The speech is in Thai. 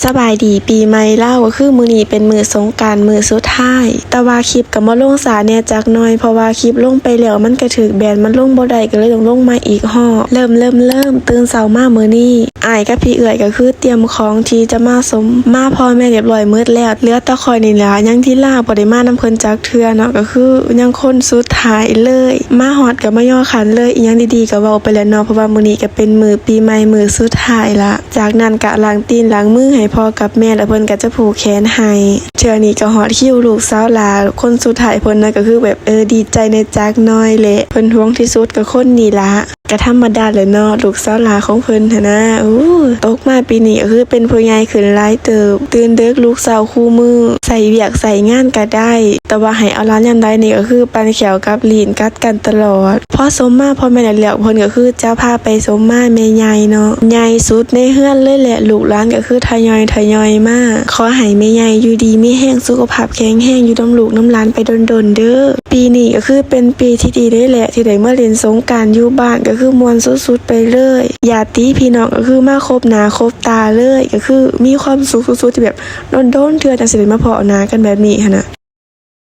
สบายดีปีใหม่เล่าก็คือมื้อนี้เป็นมื้อสงกรานต์มื้อสุดท้ายแต่ว่าคลิปก็บ่ลงสาแน่จักหน่อยเพราะว่าคลิปลงไปแล้วมันก็ถูกแบนมันลงบ่ได้ก็เลยต้องลงมาอีกฮ้อเริ่มตื่นเช้ามามื้อนี้อ้ายกับพี่เอื้อยก็คือเตรียมของที่จะมาสมมาพ่อแม่เรียบร้อยหมดแล้วเหลือแต่ข้อยนี่ล่ะยังที่ลาบ่ได้มานำเพิ่นจักเทื่อเนาะก็คือยังคนสุดท้ายเลยมาฮอดก็มาย่อขันเลยอีหยังดีๆก็เว้าไปแล้วเนาะเพราะว่ามื้อนี้ก็เป็นมื้อปีใหม่มื้อสุดท้ายละจากนั้นก็ล้างตีนล้างมือให้พ่อกับแม่แล้วเพิ่นก็จะผูกแขนให้เทื่อนี้ก็ฮอดคิวลูกสาวหลาคนสุดท้ายเพิ่นน่ะก็คือแบบดีใจในจักน้อยแหละเพิ่นห่วงที่สุดก็คนนี้ละก็ธรรมดาเลยเนาะลูกสาวหลาของเพิ่นหั่นนะตกมาปีนี้ก็คือเป็นผู้ใหญ่ขึ้นหลายเติบตื่นดึกลูกสาวคู่มือใส่เวียกใส่งานก็ได้แต่ว่าให้เอาร้านยามใดนี่ก็คือปันแขวกับลีนกัดกันตลอดพอสมมาพ่อแม่แล้วเพิ่นก็คือจะพาไปสมมาแม่ใหญ่เนาะใหญ่สุดในเฮือนเลยแหละลูกหลานก็คือทยอยมาขอให้แม่ใหญ่อยู่ดีมีแรงสุขภาพแข็งแรงอยู่น้ำลูกน้ำหลานไปดนๆเด้อปีนี้ก็คือเป็นปีที่ดีได้แหละที่ได้มาเล่นสงกรานต์อยู่บ้านก็คือมวนสุดๆไปเลยญาติพี่น้องก็คือมาครบหน้าครบตาเลยก็คือมีความสุขสุดๆที่แบบโดนๆเทื่อจังสิได้มาพ้อหน้ากันแบบนี้หั่นน่ะ